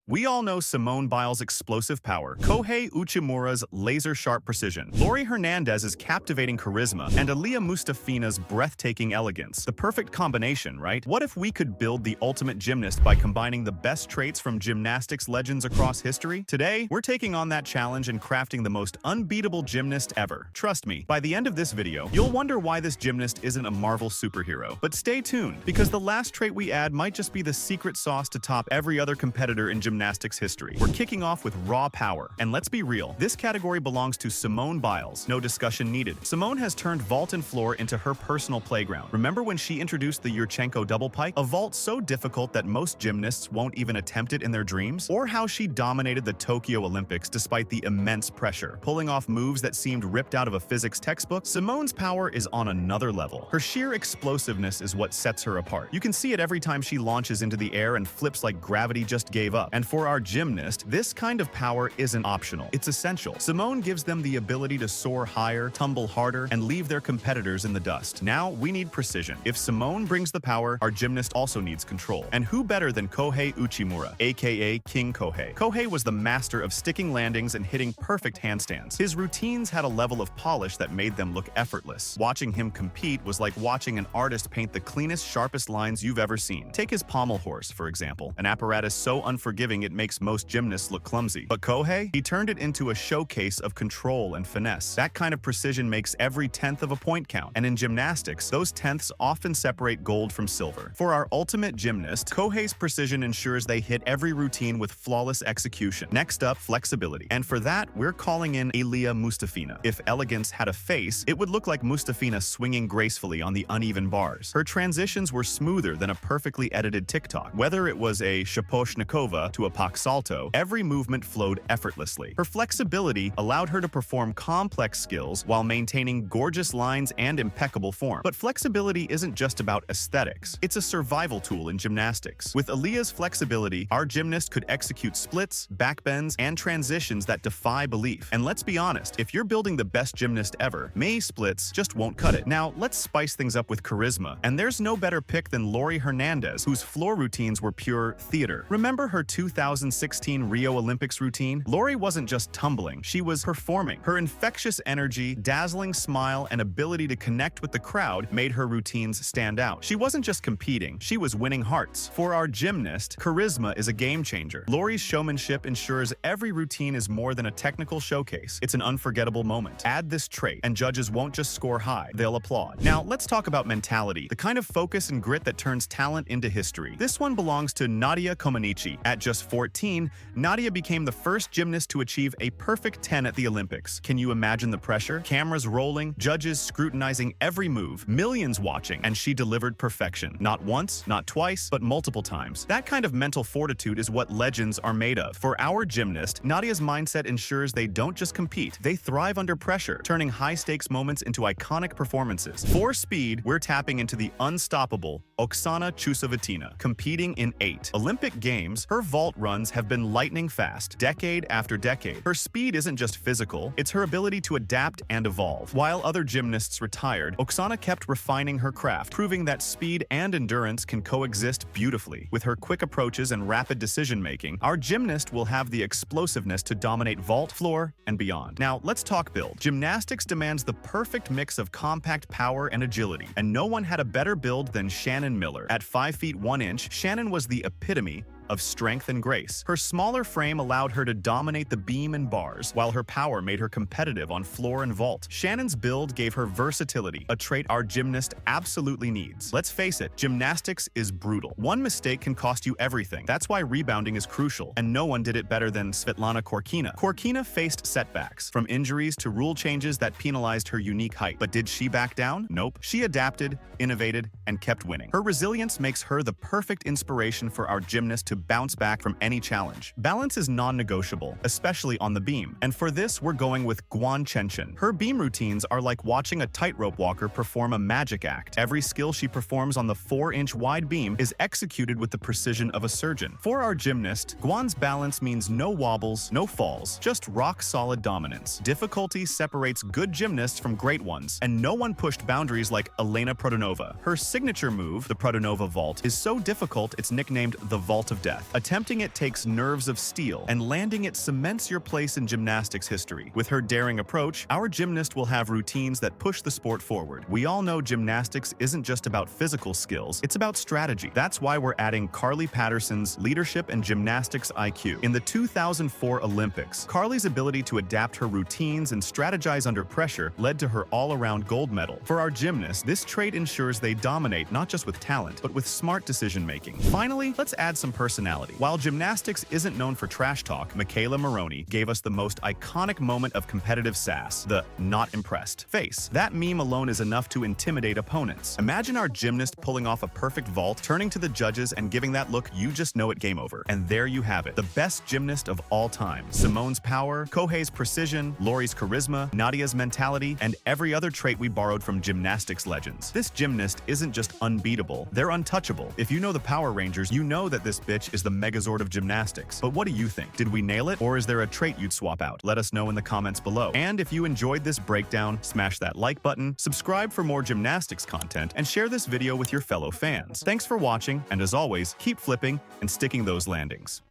We all know Simone Biles' explosive power, Kohei Uchimura's laser-sharp precision, Laurie Hernandez's captivating charisma, and Aaliyah Mustafina's breathtaking elegance. The perfect combination, right? What if we could build the ultimate gymnast by combining the best traits from gymnastics legends across history? Today, we're taking on that challenge and crafting the most unbeatable gymnast ever. Trust me, by the end of this video, you'll wonder why this gymnast isn't a Marvel superhero. But stay tuned, because the last trait we add might just be the secret sauce to top every other competitor in gymnastics history. We're kicking off with raw power. And let's be real, this category belongs to Simone Biles. No discussion needed. Simone has turned vault and floor into her personal playground. Remember when she introduced the Yurchenko double pike? A vault so difficult that most gymnasts won't even attempt it in their dreams? Or how she dominated the Tokyo Olympics despite the immense pressure, pulling off moves that seemed ripped out of a physics textbook? Simone's power is on another level. Her sheer explosiveness is what sets her apart. You can see it every time she launches into the air and flips like gravity just gave up. And for our gymnast, this kind of power isn't optional. It's essential. Simone gives them the ability to soar higher, tumble harder, and leave their competitors in the dust. Now, we need precision. If Simone brings the power, our gymnast also needs control. And who better than Kohei Uchimura, aka King Kohei? Kohei was the master of sticking landings and hitting perfect handstands. His routines had a level of polish that made them look effortless. Watching him compete was like watching an artist paint the cleanest, sharpest lines you've ever seen. Take his pommel horse, for example, an apparatus so unforgiving it makes most gymnasts look clumsy. But Kohei, he turned it into a showcase of control and finesse. That kind of precision makes every tenth of a point count. And in gymnastics, those tenths often separate gold from silver. For our ultimate gymnast, Kohei's precision ensures they hit every routine with flawless execution. Next up, flexibility. And for that, we're calling in Aaliyah Mustafina. If elegance had a face, it would look like Mustafina swinging gracefully on the uneven bars. Her transitions were smoother than a perfectly edited TikTok. Whether it was a Shaposhnikova to a Pak Salto, every movement flowed effortlessly. Her flexibility allowed her to perform complex skills while maintaining gorgeous lines and impeccable form. But flexibility isn't just about aesthetics. It's a survival tool in gymnastics. With Aaliyah's flexibility, our gymnast could execute splits, backbends, and transitions that defy belief. And let's be honest, if you're building the best gymnast ever, May splits just won't cut it. Now, let's spice things up with charisma. And there's no better pick than Laurie Hernandez, whose floor routines were pure theater. Remember her 2016 Rio Olympics routine? Laurie wasn't just tumbling, she was performing. Her infectious energy, dazzling smile, and ability to connect with the crowd made her routines stand out. She wasn't just competing, she was winning hearts. For our gymnast, charisma is a game changer. Laurie's showmanship ensures every routine is more than a technical showcase. It's an unforgettable moment. Add this trait, and judges won't just score high, they'll applaud. Now, let's talk about mentality, the kind of focus and grit that turns talent into history. This one belongs to Nadia Comaneci. At just 14, Nadia became the first gymnast to achieve a perfect 10 at the Olympics. Can you imagine the pressure? Cameras rolling, judges scrutinizing every move, millions watching, and she delivered perfection. Not once, not twice, but multiple times. That kind of mental fortitude is what legends are made of. For our gymnast, Nadia's mindset ensures they don't just compete, they thrive under pressure, turning high-stakes moments into iconic performances. For speed, we're tapping into the unstoppable Oksana Chusovitina, competing in 8 Olympic Games. Her vault runs have been lightning fast, decade after decade. Her speed isn't just physical, it's her ability to adapt and evolve. While other gymnasts retired, Oksana kept refining her craft, proving that speed and endurance can coexist beautifully. With her quick approaches and rapid decision-making, our gymnast will have the explosiveness to dominate vault, floor, and beyond. Now, let's talk build. Gymnastics demands the perfect mix of compact power and agility, and no one had a better build than Shannon Miller. At 5 feet 1 inch, Shannon was the epitome of strength and grace. Her smaller frame allowed her to dominate the beam and bars, while her power made her competitive on floor and vault. Shannon's build gave her versatility, a trait our gymnast absolutely needs. Let's face it, gymnastics is brutal. One mistake can cost you everything. That's why rebounding is crucial, and no one did it better than Svetlana Korkina. Korkina faced setbacks, from injuries to rule changes that penalized her unique height. But did she back down? Nope. She adapted, innovated, and kept winning. Her resilience makes her the perfect inspiration for our gymnast to bounce back from any challenge. Balance is non-negotiable, especially on the beam. And for this, we're going with Guan Chenchen. Her beam routines are like watching a tightrope walker perform a magic act. Every skill she performs on the 4-inch wide beam is executed with the precision of a surgeon. For our gymnast, Guan's balance means no wobbles, no falls, just rock-solid dominance. Difficulty separates good gymnasts from great ones, and no one pushed boundaries like Elena Protonova. Her signature move, the Protonova vault, is so difficult it's nicknamed the Vault of Death. death. Attempting it takes nerves of steel, and landing it cements your place in gymnastics history. With her daring approach, our gymnast will have routines that push the sport forward. We all know gymnastics isn't just about physical skills, it's about strategy. That's why we're adding Carly Patterson's leadership and gymnastics IQ. In the 2004 Olympics, Carly's ability to adapt her routines and strategize under pressure led to her all-around gold medal. For our gymnasts, this trait ensures they dominate not just with talent, but with smart decision-making. Finally, let's add some personality. While gymnastics isn't known for trash talk, Michaela Maroney gave us the most iconic moment of competitive sass, the "not impressed" face. That meme alone is enough to intimidate opponents. Imagine our gymnast pulling off a perfect vault, turning to the judges and giving that look you just know it, game over. And there you have it, the best gymnast of all time. Simone's power, Kohei's precision, Lori's charisma, Nadia's mentality, and every other trait we borrowed from gymnastics legends. This gymnast isn't just unbeatable, they're untouchable. If you know the Power Rangers, you know that this bitch is the Megazord of gymnastics. But what do you think? Did we nail it, or is there a trait you'd swap out? Let us know in the comments below. And if you enjoyed this breakdown, smash that like button, subscribe for more gymnastics content, and share this video with your fellow fans. Thanks for watching, and as always, keep flipping and sticking those landings.